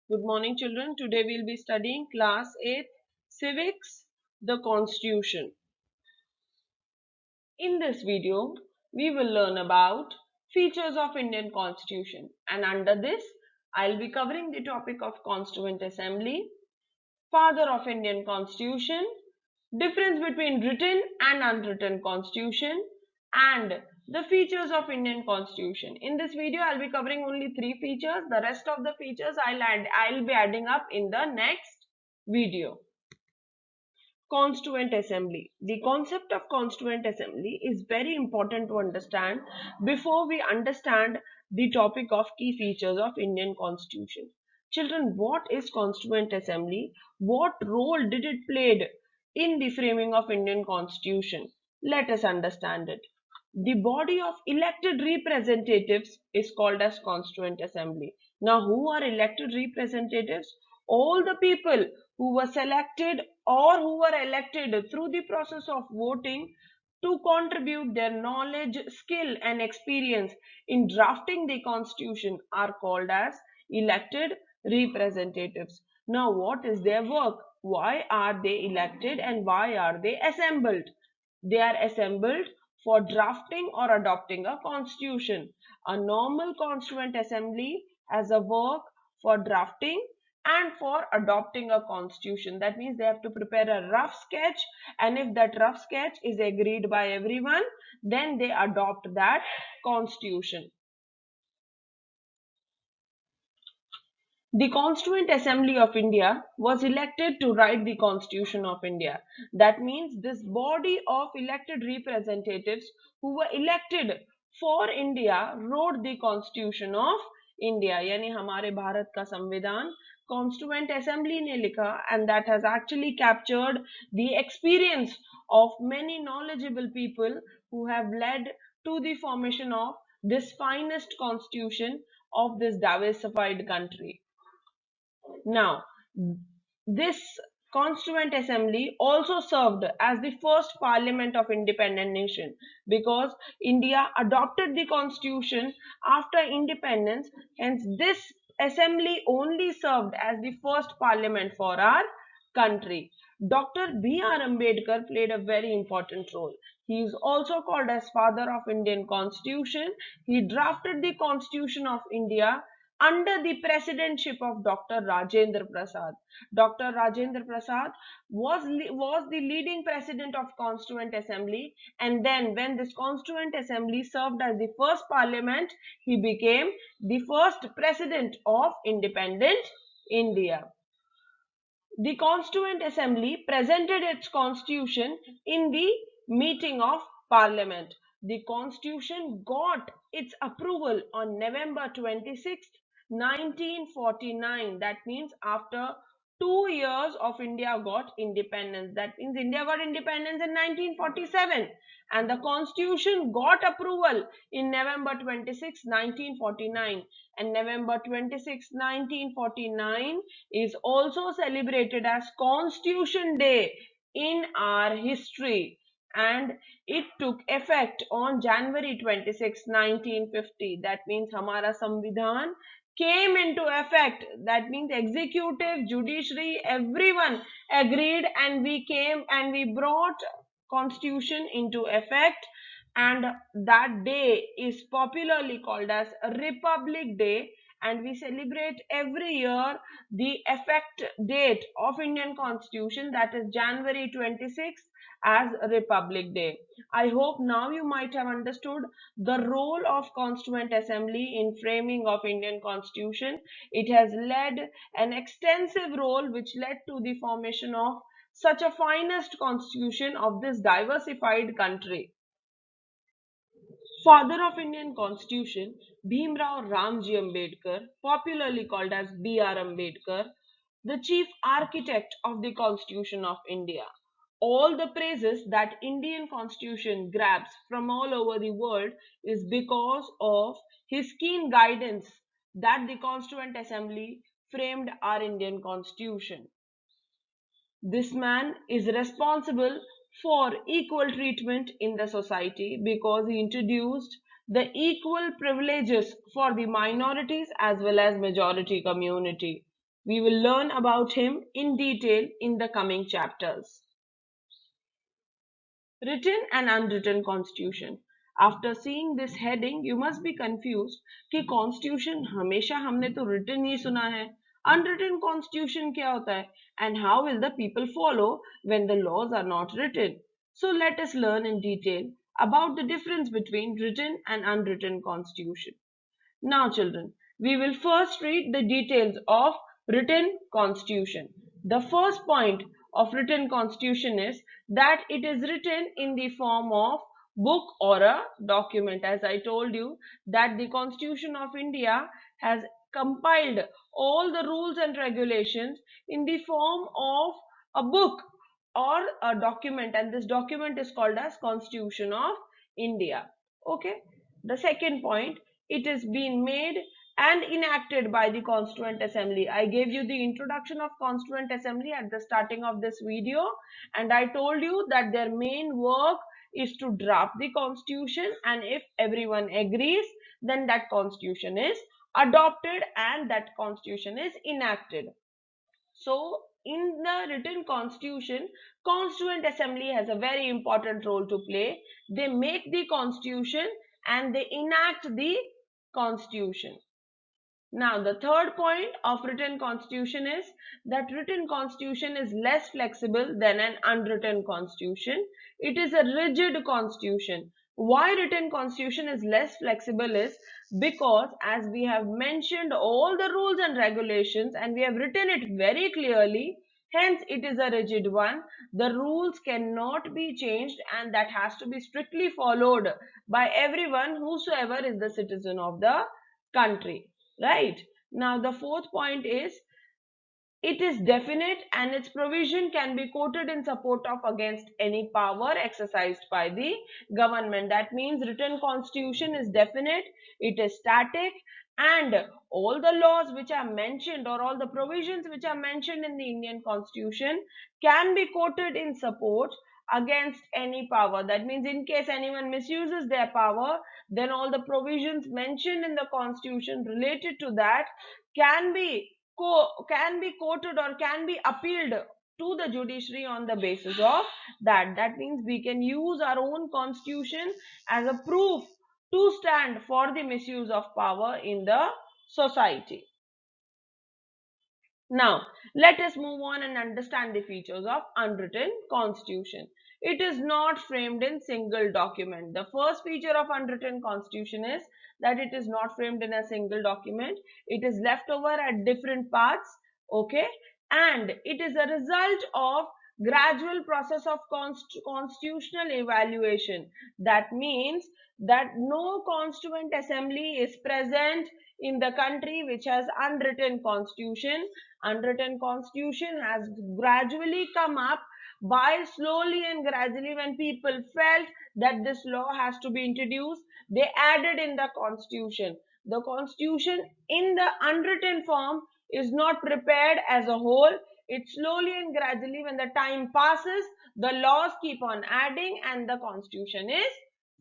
Good morning, children. Today we'll be studying class 8 Civics, the Constitution. In this video, we will learn about features of Indian Constitution, and under this, I'll be covering the topic of Constituent Assembly, father of Indian Constitution, difference between written and unwritten Constitution, and the features of Indian Constitution. In this video, I'll be covering only 3 features. The rest of the features I'll be adding up in the next video. Constituent Assembly. The concept of Constituent Assembly is very important to understand before we understand the topic of key features of Indian Constitution. Children, what is Constituent Assembly? What role did it played in the framing of Indian Constitution? Let us understand it. The body of elected representatives is called as Constituent Assembly. Now, who are elected representatives? All the people who were selected or who were elected through the process of voting to contribute their knowledge, skill and experience in drafting the constitution are called as elected representatives. Now, what is their work? Why are they elected and why are they assembled? They are assembled for drafting or adopting a constitution. A normal constituent assembly has a work for drafting and for adopting a constitution. That means they have to prepare a rough sketch, and if that rough sketch is agreed by everyone, then they adopt that constitution. The Constituent Assembly of India was elected to write the Constitution of India. That means this body of elected representatives who were elected for India wrote the Constitution of India. यानी हमारे भारत का संविधान Constituent Assembly ने लिखा, and that has actually captured the experience of many knowledgeable people who have led to the formation of this finest constitution of this diversified country. Now, this Constituent Assembly also served as the first parliament of independent nation, because India adopted the constitution after independence. Hence, this assembly only served as the first parliament for our country. Dr. B.R. Ambedkar played a very important role. He is also called as father of Indian Constitution. He drafted the Constitution of India under the presidentship of Dr. Rajendra Prasad. Dr. Rajendra Prasad was the leading president of Constituent Assembly, and then when this Constituent Assembly served as the first parliament, he became the first president of independent India. The Constituent Assembly presented its constitution in the meeting of Parliament. The constitution got its approval on November 26, 1949. That means after 2 years of India got independence. That means India got independence in 1947, and the constitution got approval in November 26, 1949. And November 26, 1949 is also celebrated as Constitution Day in our history, and it took effect on January 26, 1950. That means हमारा संविधान came into effect. That means executive, judiciary, everyone agreed, and we brought constitution into effect, and that day is popularly called as Republic Day, and we celebrate every year the effect date of Indian Constitution, that is January 26th, as Republic Day. I hope now you might have understood the role of Constituent Assembly in framing of Indian Constitution. It has led an extensive role which led to the formation of such a finest constitution of this diversified country. Father of Indian Constitution, Bhimrao Ramji Ambedkar, popularly called as B.R. Ambedkar, the chief architect of the Constitution of India. All the praises that Indian Constitution grabs from all over the world is because of his keen guidance that the Constituent Assembly framed our Indian Constitution. This man is responsible for equal treatment in the society because he introduced the equal privileges for the minorities as well as majority community. We will learn about him in detail in the coming chapters. Written and unwritten constitution. After seeing this heading, you must be confused कि constitution हमेशा हमने तो written ही सुना है. Unwritten constitution क्या होता है? And how will the people follow when the laws are not written? So let us learn in detail about the difference between written and unwritten constitution. Now, children, we will first read the details of written constitution. The first point of written constitution is that it is written in the form of book or a document. As I told you that the Constitution of India has compiled all the rules and regulations in the form of a book or a document, and this document is called as Constitution of India. Okay. The second point, it is being made and enacted by the Constituent Assembly. I gave you the introduction of Constituent Assembly at the starting of this video, and I told you that their main work is to draft the constitution, and if everyone agrees, then that constitution is adopted and that constitution is enacted. So in the written constitution, Constituent Assembly has a very important role to play. They make the constitution and they enact the constitution. Now, the third point of written constitution is that written constitution is less flexible than an unwritten constitution. It is a rigid constitution. Why written constitution is less flexible is because as we have mentioned all the rules and regulations and we have written it very clearly, hence it is a rigid one. The rules cannot be changed and that has to be strictly followed by everyone whosoever is the citizen of the country. Right. Now, the fourth point is it is definite and its provision can be quoted in support of against any power exercised by the government. That means written constitution is definite, it is static, and all the laws which are mentioned or all the provisions which are mentioned in the Indian constitution can be quoted in support against any power. That means in case anyone misuses their power, then all the provisions mentioned in the constitution related to that can be quoted or can be appealed to the judiciary on the basis of that. That means we can use our own constitution as a proof to stand for the misuse of power in the society. Now, let us move on and understand the features of unwritten constitution. It is not framed in single document. The first feature of unwritten constitution is that it is not framed in a single document. It is left over at different parts, okay? And it is a result of gradual process of constitutional evaluation. That means that no constituent assembly is present in the country which has unwritten constitution. Unwritten constitution has gradually come up by slowly and gradually when people felt that this law has to be introduced, they added in the constitution. The constitution in the unwritten form is not prepared as a whole. It slowly and gradually when the time passes, the laws keep on adding and the constitution is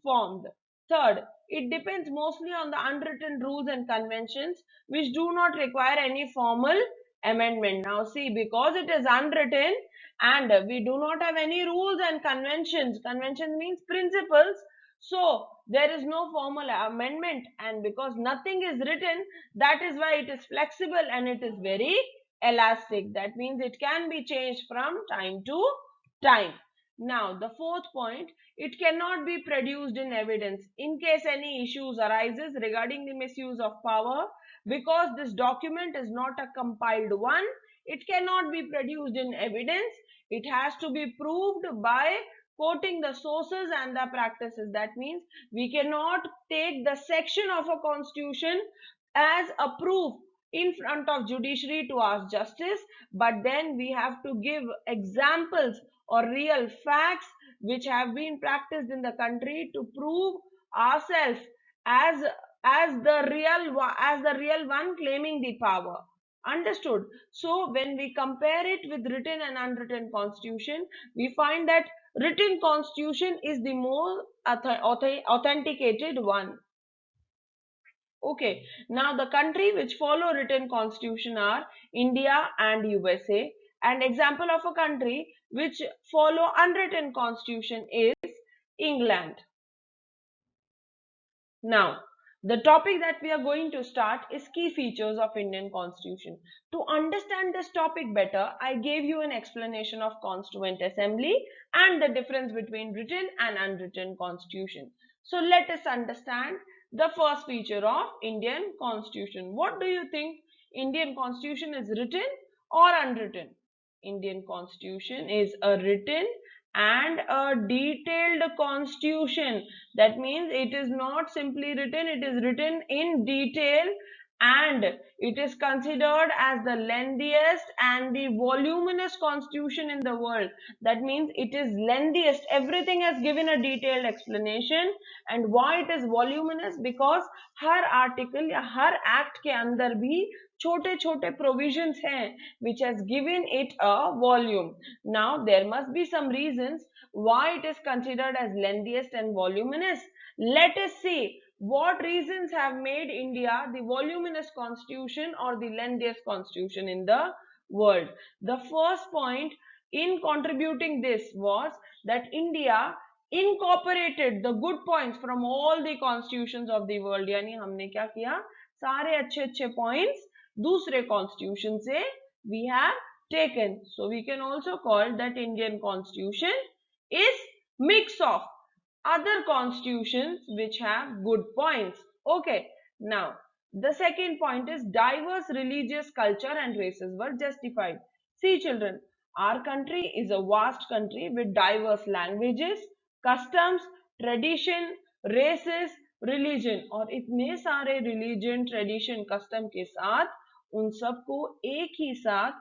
formed. Third, it depends mostly on the unwritten rules and conventions which do not require any formal amendment. Now see, because it is unwritten and we do not have any rules and conventions, convention means principles, so there is no formal amendment, and because nothing is written, that is why it is flexible and it is very elastic. That means it can be changed from time to time. Now the fourth point, it cannot be produced in evidence in case any issues arises regarding the misuse of power. Because this document is not a compiled one, it cannot be produced in evidence. It has to be proved by quoting the sources and the practices. That means we cannot take the section of a constitution as a proof in front of judiciary to ask justice, but then we have to give examples or real facts which have been practiced in the country to prove ourselves as the real one claiming the power. Understood? So when we compare it with written and unwritten constitution, we find that written constitution is the more authenticated one. Okay, now the country which follow written constitution are India and USA, and example of a country which follow unwritten constitution is England. Now, the topic that we are going to start is key features of Indian Constitution. To understand this topic better, I gave you an explanation of Constituent Assembly and the difference between written and unwritten Constitution. So let us understand the first feature of Indian Constitution. What do you think? Indian Constitution is written or unwritten? Indian Constitution is a written and a detailed constitution. That means it is not simply written, it is written in detail, and it is considered as the lengthiest and the voluminous constitution in the world. That means it is lengthiest. Everything has given a detailed explanation. And why it is voluminous? Because her article या हर act के अंदर भी छोटे छोटे provisions हैं which has given it a volume. Now there must be some reasons why it is considered as lengthiest and voluminous. Let us see what reasons have made India the voluminous constitution or the lengthiest constitution in the world. The first point in contributing this was that India incorporated the good points from all the constitutions of the world. यानी हमने क्या किया, सारे अच्छे अच्छे points दूसरे constitution से we have taken. So we can also call that Indian constitution is mix of other constitutions which have good points. Okay, now the second point is diverse religious culture and races were justified. See children, our country is a vast country with diverse languages, customs, tradition, races, religion, और इतने सारे religion, tradition, custom के साथ उन सबको एक ही साथ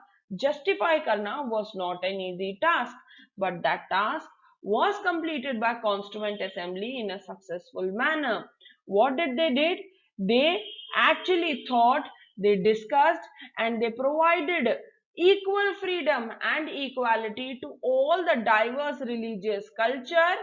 justify करना was not an easy task, but that task was completed by Constituent Assembly in a successful manner. What did they did? They actually thought, they discussed, and they provided equal freedom and equality to all the diverse religious culture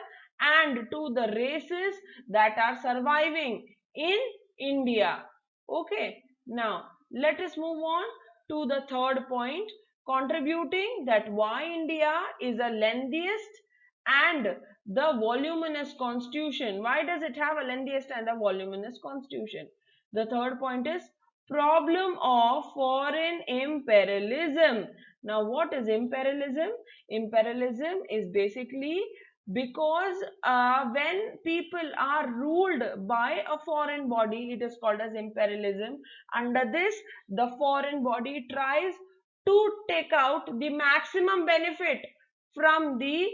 and to the races that are surviving in India. Okay, now let us move on to the third point, contributing that why India is the lengthiest and the voluminous constitution. Why does it have a lengthiest and a voluminous constitution? The third point is problem of foreign imperialism. Now what is imperialism? Imperialism is basically because when people are ruled by a foreign body, it is called as imperialism. Under this, the foreign body tries to take out the maximum benefit from the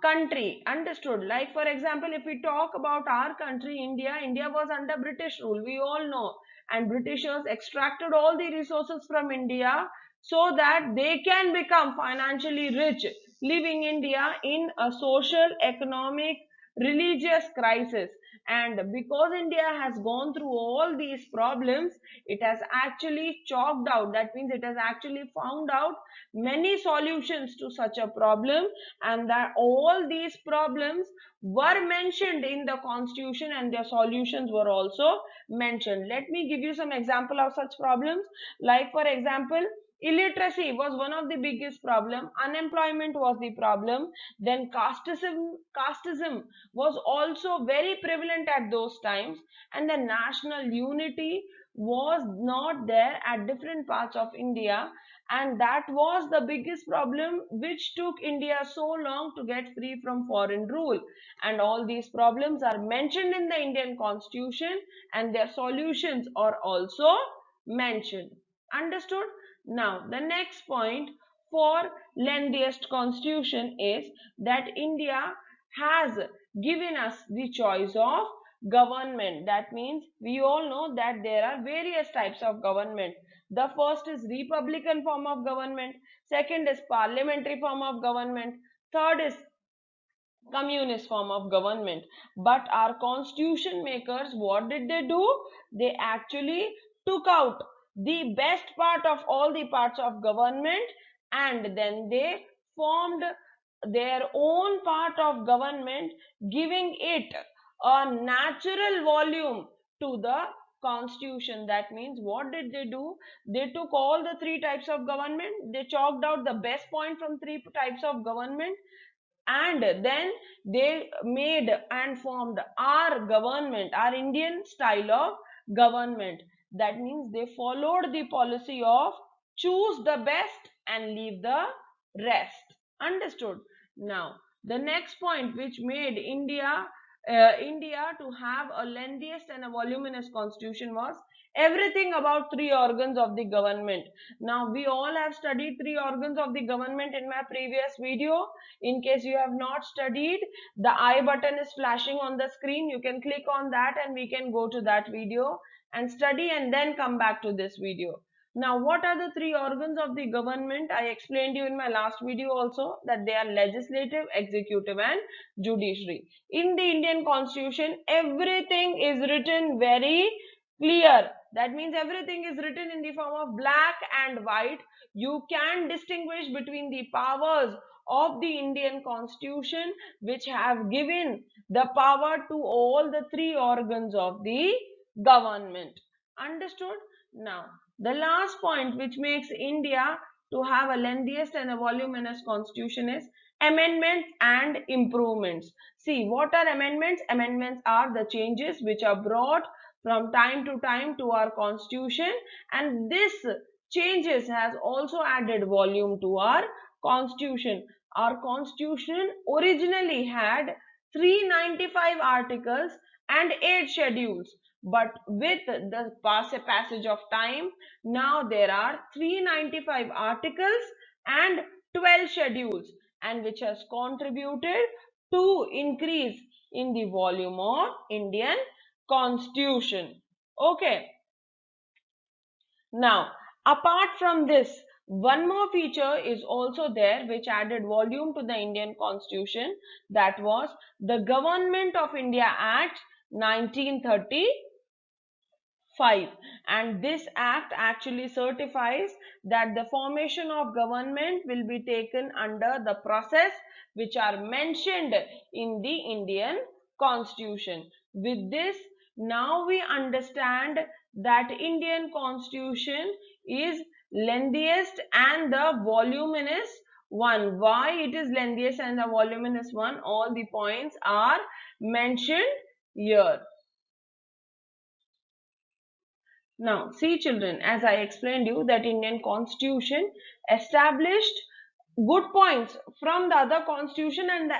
country. Understood? Like for example, if we talk about our country, India was under British rule, we all know, and Britishers extracted all the resources from India so that they can become financially rich, leaving India in a social, economic, religious crisis. And because India has gone through all these problems, it has actually chalked out, that means it has actually found out many solutions to such a problem, and that all these problems were mentioned in the constitution and their solutions were also mentioned. Let me give you some example of such problems. Like for example, illiteracy was one of the biggest problem, unemployment was the problem, then casteism was also very prevalent at those times, and the national unity was not there at different parts of India, and that was the biggest problem which took India so long to get free from foreign rule. And all these problems are mentioned in the Indian constitution and their solutions are also mentioned. Understood? Now the next point for lengthiest constitution is that India has given us the choice of government. That means we all know that there are various types of government. The first is republican form of government, second is parliamentary form of government, third is communist form of government. But our constitution makers, what did they do? They actually took out the best part of all the parts of government and then they formed their own part of government, giving it a natural volume to the constitution. That means what did they do? They took all the three types of government, they chalked out the best point from three types of government, and then they made and formed our government, our Indian style of government. That means they followed the policy of choose the best and leave the rest. Understood? Now the next point which made India to have a lengthiest and a voluminous constitution was everything about three organs of the government. Now we all have studied three organs of the government in my previous video. In case you have not studied, the I button is flashing on the screen. You can click on that and we can go to that video and study and then come back to this video. Now, what are the three organs of the government? I explained you in my last video also that they are legislative, executive and judiciary. In the Indian constitution, everything is written very clear. That means everything is written in the form of black and white. You can distinguish between the powers of the Indian constitution which have given the power to all the three organs of the government. Understood? Now, the last point which makes India to have a lengthiest and a voluminous constitution is amendments and improvements. See, what are amendments? Amendments are the changes which are brought from time to time to our constitution, and this changes has also added volume to our constitution. Our constitution originally had 395 articles and 8 schedules, but with the passage of time, now there are 395 articles and 12 schedules, and which has contributed to increase in the volume of Indian constitution. Okay. Now, apart from this, one more feature is also there which added volume to the Indian constitution. That was the Government of India Act 1935, and this act actually certifies that the formation of government will be taken under the process which are mentioned in the Indian constitution. With this, now we understand that Indian constitution is lengthiest and the voluminous one. Why it is lengthiest and the voluminous one? All the points are mentioned here. Now, see children, as I explained you that Indian constitution established good points from the other constitution and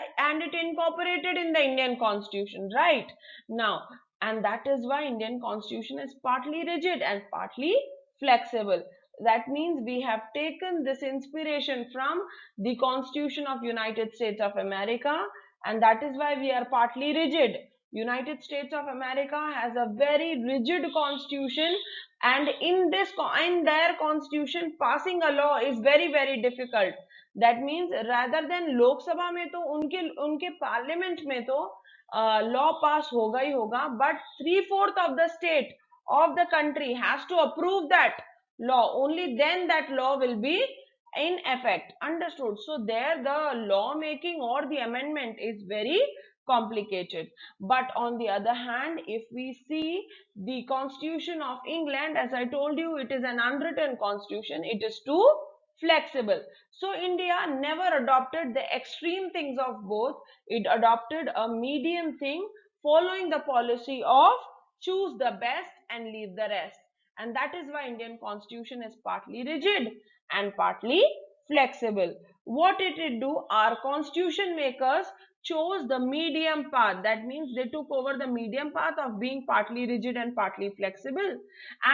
it incorporated in the Indian constitution, right? Now, and that is why Indian constitution is partly rigid and partly flexible. That means we have taken this inspiration from the Constitution of United States of America, and that is why we are partly rigid. United States of America has a very rigid constitution, and in their constitution passing a law is very difficult. That means rather than Lok Sabha में तो उनके parliament में तो law पास होगा ही होगा, but 3/4 of the state of the country has to approve that law. Only then that law will be in effect. Understood? So there the law making or the amendment is very complicated. But on the other hand, if we see the Constitution of England, as I told you, it is an unwritten constitution. It is too flexible. So India never adopted the extreme things of both. It adopted a medium thing, following the policy of choose the best and leave the rest. And that is why Indian constitution is partly rigid and partly flexible. What did it do? Our constitution makers chose the medium path. That means they took over the medium path of being partly rigid and partly flexible,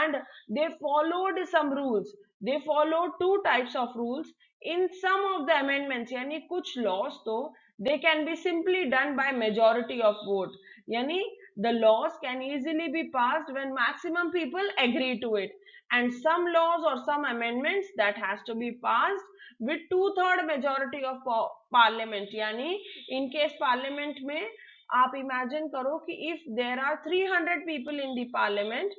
and they followed some rules. They followed two types of rules in some of the amendments. Yani kuch laws to they can be simply done by majority of vote. Yani the laws can easily be passed when maximum people agree to it, and some laws or some amendments that has to be passed with 2/3 majority of parliament. Yani in case parliament में आप imagine करो कि if there are 300 people in the parliament,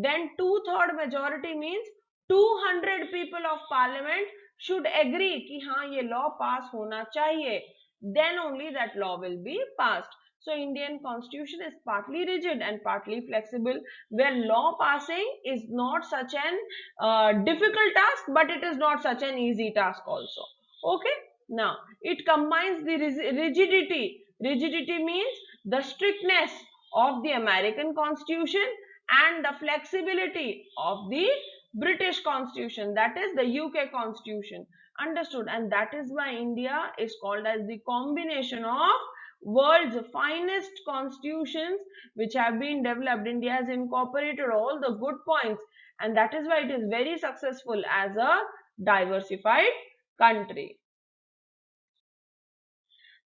then 2/3 majority means 200 people of parliament should agree कि हाँ ये law pass होना चाहिए, then only that law will be passed. So Indian constitution is partly rigid and partly flexible, where law passing is not such an difficult task, but it is not such an easy task also. Okay. Now it combines the rigidity. Rigidity means the strictness of the American constitution and the flexibility of the British constitution, that is the UK constitution. Understood? And that is why India is called as the combination of world's finest constitutions which have been developed. India has incorporated all the good points, and that is why it is very successful as a diversified country.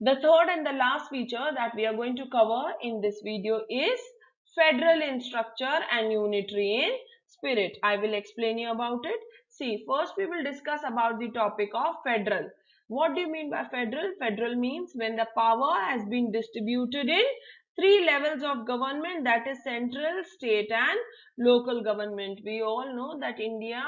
The third and the last feature that we are going to cover in this video is federal in structure and unitary in spirit. I will explain you about it. See, first we will discuss about the topic of federal. What do you mean by federal? Federal means when the power has been distributed in three levels of government, that is central, state and local government. We all know that India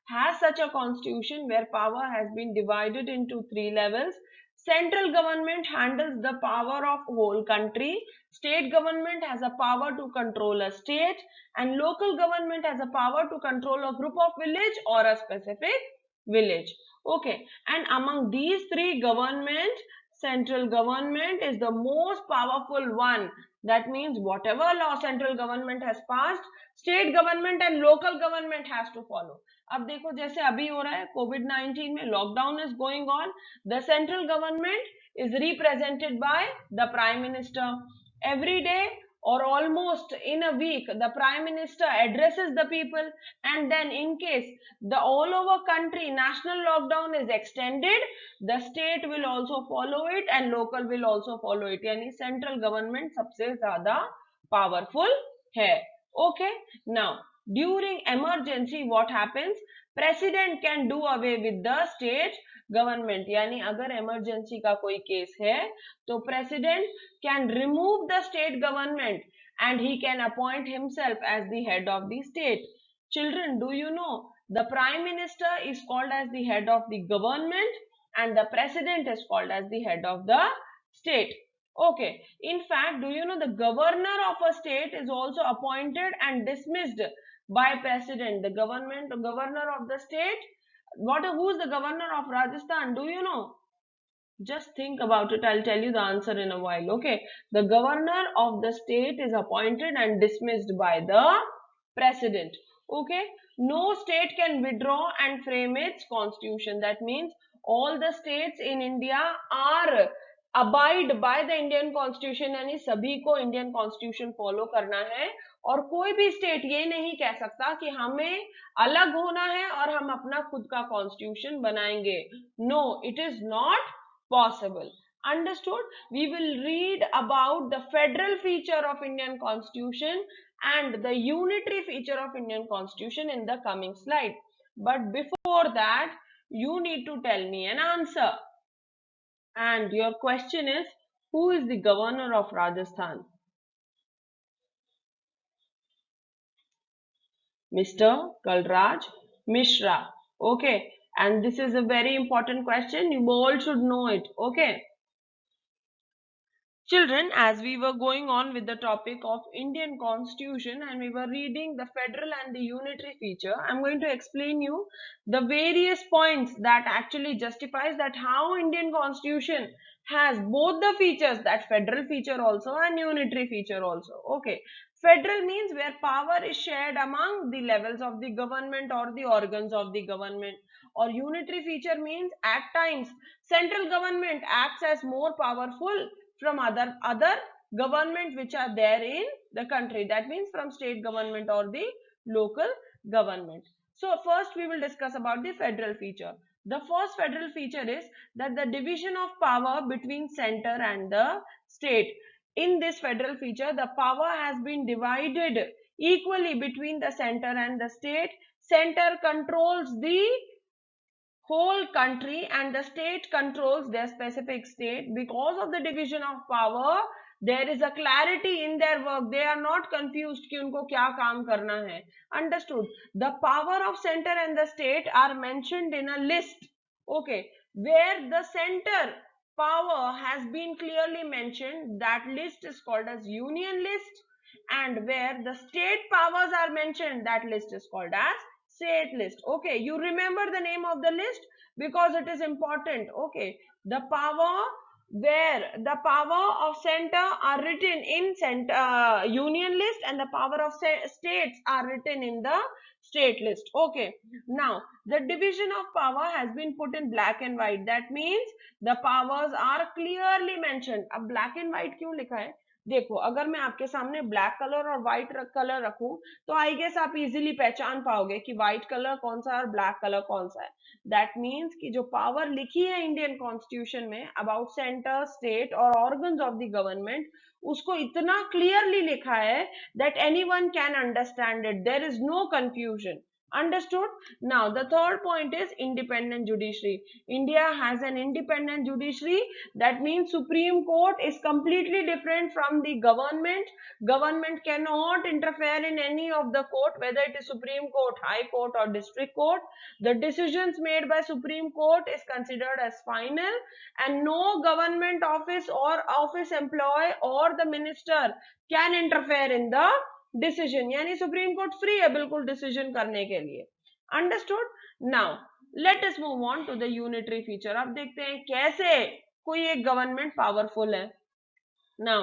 has such a constitution where power has been divided into three levels. Central government handles the power of whole country, state government has a power to control a state, and local government has a power to control a group of village or a specific village. Okay, and among these three government, central government is the most powerful one. That means whatever law central government has passed, state government and local government has to follow. अब देखो जैसे अभी हो रहा है COVID-19 में lockdown is going on, the central government is represented by the prime minister. Every day or almost in a week the prime minister addresses the people, and then in case the all over country national lockdown is extended, the state will also follow it and local will also follow it. Yani central government सबसे ज़्यादा powerful है. Okay. Now during emergency what happens? President can do away with the state government. यानी अगर emergency का कोई case है तो president can remove the state government and he can appoint himself as the head of the state. Children, do you know the prime minister is called as the head of the government and the president is called as the head of the state. Okay. In fact, do you know the governor of a state is also appointed and dismissed by president? The governor of the state, who's the governor of Rajasthan? Do you know? Just think about it. I'll tell you the answer in a while. Okay. The governor of the state is appointed and dismissed by the president. Okay. No state can withdraw and frame its constitution. That means all the states in India are abide by the Indian constitution. यानी सभी को Indian constitution follow करना है, और कोई भी state ये नहीं कह सकता कि हमें अलग होना है और हम अपना खुद का constitution बनाएंगे. No, it is not possible. Understood? We will read about the federal feature of Indian constitution and the unitary feature of Indian constitution in the coming slide. But before that, you need to tell me an answer. And your question is, who is the governor of Rajasthan? Mr. Kalraj Mishra. Okay. And this is a very important question. You all should know it. Okay. Children, as we were going on with the topic of Indian Constitution and we were reading the federal and the unitary feature, I'm going to explain you the various points that actually justifies that how Indian Constitution has both the features, that federal feature also and unitary feature also. Okay. Federal means where power is shared among the levels of the government or the organs of the government. Or unitary feature means at times central government acts as more powerful from other government which are there in the country. That means from state government or the local government. So first we will discuss about the federal feature. The first federal feature is that the division of power between center and the state. In this federal feature, the power has been divided equally between the center and the state. Center controls the whole country and the state controls their specific state. Because of the division of power, there is a clarity in their work. They are not confused कि उनको क्या काम करना है. Understood? The power of center and the state are mentioned in a list. Okay, where the center power has been clearly mentioned, that list is called as union list, and where the state powers are mentioned, that list is called as state list. Okay, you remember the name of the list because it is important. Okay, the power, where the power of center are written in union list, and the power of states are written in the state list. Okay, now the division of power has been put in black and white. That means the powers are clearly mentioned. अब black and white क्यों लिखा है? देखो, अगर मैं आपके सामने black colour और व्हाइट कलर रखूं तो आई गेस आप इजीली पहचान पाओगे कि व्हाइट कलर कौन सा है और ब्लैक कलर कौन सा है. दैट मीन्स कि जो पावर लिखी है इंडियन कॉन्स्टिट्यूशन में अबाउट सेंटर, स्टेट और ऑर्गन्स ऑफ द गवर्नमेंट, उसको इतना क्लियरली लिखा है that anyone can understand it. There is no confusion. Understood? Now the third point is independent judiciary. India has an independent judiciary. That means Supreme Court is completely different from the government. Government cannot interfere in any of the court, whether it is Supreme Court, High Court or District Court. The decisions made by Supreme Court is considered as final, and no government office or office employee or the minister can interfere in the decision. यानी supreme court free है बिल्कुल decision करने के लिए. Understood? Now let us move on to the unitary feature. अब देखते हैं कैसे कोई एक गवर्नमेंट पावरफुल है. Now,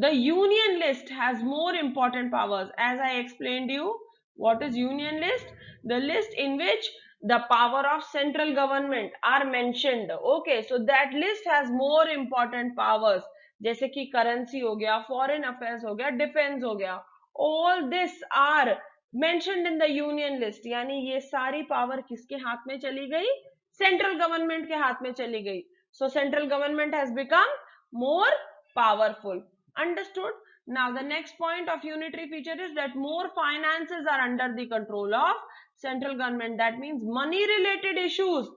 the union list has more important powers. As I explained you, what is union list? The list in which the power of central government are mentioned. Okay, so that list has more important powers. जैसे कि currency हो गया, foreign affairs हो गया, defence हो गया. All this are mentioned in the union list. यानी ये सारी पावर किसके हाथ में चली गई? सेंट्रल गवर्नमेंट के हाथ में चली गई. So central government has become more powerful. Understood? Now the next point of unitary feature is that more finances are under the control of central government. That means money related issues,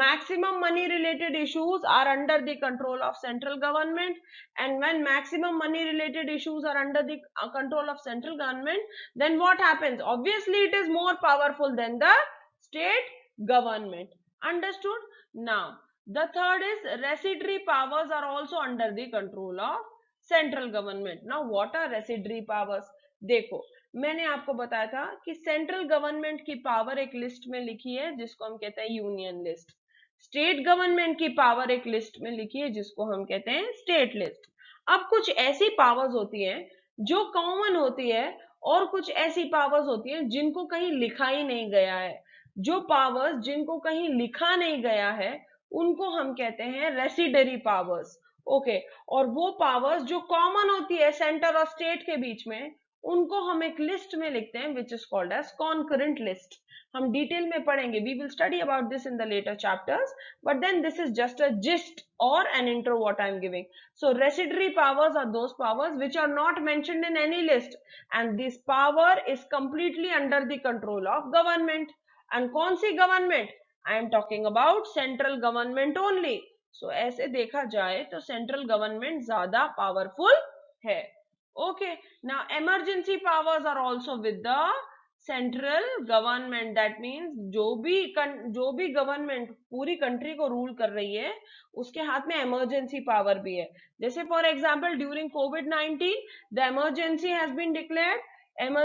maximum money related issues are under the control of central government. And when maximum money related issues are under the control of central government, then what happens? Obviously it is more powerful than the state government. Understood? Now the third is residuary powers are also under the control of central government. Now what are residuary powers? देखो, मैंने आपको बताया था कि central government की power एक list में लिखी है जिसको हम कहते हैं यूनियन लिस्ट. स्टेट गवर्नमेंट की पावर एक लिस्ट में लिखी है जिसको हम कहते हैं स्टेट लिस्ट. अब कुछ ऐसी पावर्स होती हैं जो कॉमन होती है और कुछ ऐसी पावर्स होती हैं जिनको कहीं लिखा ही नहीं गया है. जो पावर्स जिनको कहीं लिखा नहीं गया है उनको हम कहते हैं रेसिडरी पावर्स. ओके, और वो पावर्स जो कॉमन होती है सेंटर और स्टेट के बीच में उनको हम एक लिस्ट में लिखते हैं which is called as concurrent list. हम डिटेल में पढ़ेंगे, we will study about this in the later chapters, but then this is just a gist और an intro what I am giving. So residuary powers are those powers which are not mentioned in any list and this power is completely under the control of government. And कौन सी government? I am talking about central government only. So ऐसे देखा जाए तो central government ज्यादा powerful है. Okay, now emergency powers are also with the central government. That means जो भी गवर्नमेंट पूरी कंट्री को रूल कर रही है उसके हाथ में इमरजेंसी पावर भी है. जैसे फॉर एग्जांपल ड्यूरिंग कोविड-19 the emergency has been declared.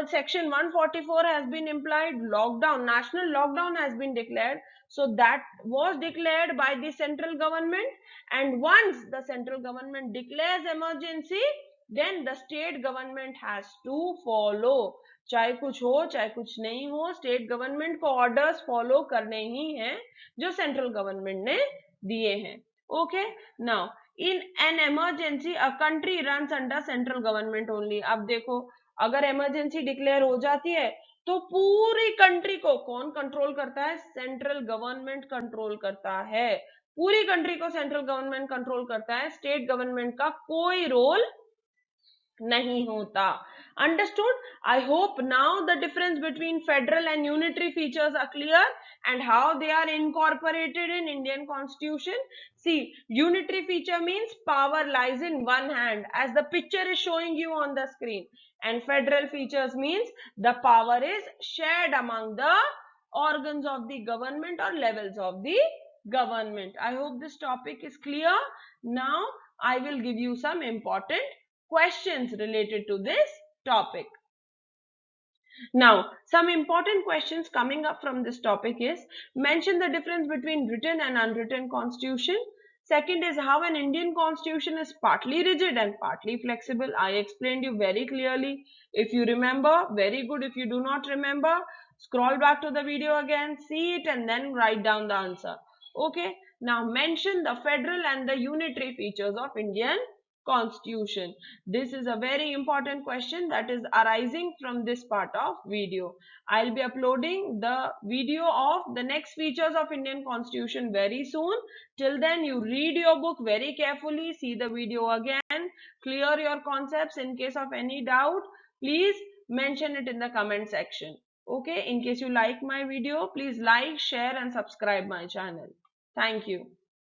Section 144 has been implied. Lockdown, national lockdown has been declared. So that was declared by the central government. And once the central government declares emergency, then the state government has to follow. चाहे कुछ हो चाहे कुछ नहीं हो, state government को orders follow करने ही हैं जो सेंट्रल गवर्नमेंट ने दिए हैं. Okay, now in an emergency a country runs under central government only. अब देखो, अगर इमरजेंसी डिक्लेयर हो जाती है तो पूरी कंट्री को कौन कंट्रोल करता है? सेंट्रल गवर्नमेंट कंट्रोल करता है. पूरी कंट्री को सेंट्रल गवर्नमेंट कंट्रोल करता है. स्टेट गवर्नमेंट का कोई रोल नहीं होता. Understood? I hope now the difference between federal and unitary features are clear and how they are incorporated in Indian Constitution. See, unitary feature means power lies in one hand as the picture is showing you on the screen, and federal features means the power is shared among the organs of the government or levels of the government. I hope this topic is clear. Now I will give you some important questions related to this topic. Now, some important questions coming up from this topic is, mention the difference between written and unwritten constitution. Second is how an Indian constitution is partly rigid and partly flexible. I explained you very clearly. If you remember, very good. If you do not remember, scroll back to the video again, see it and then write down the answer. Okay. Now mention the federal and the unitary features of Indian constitution. This is a very important question that is arising from this part of video. I'll be uploading the video of the next features of Indian constitution very soon. Till then, you read your book very carefully, see the video again, clear your concepts. In case of any doubt, please mention it in the comment section. Okay, in case you like my video, please like, share and subscribe my channel. Thank you.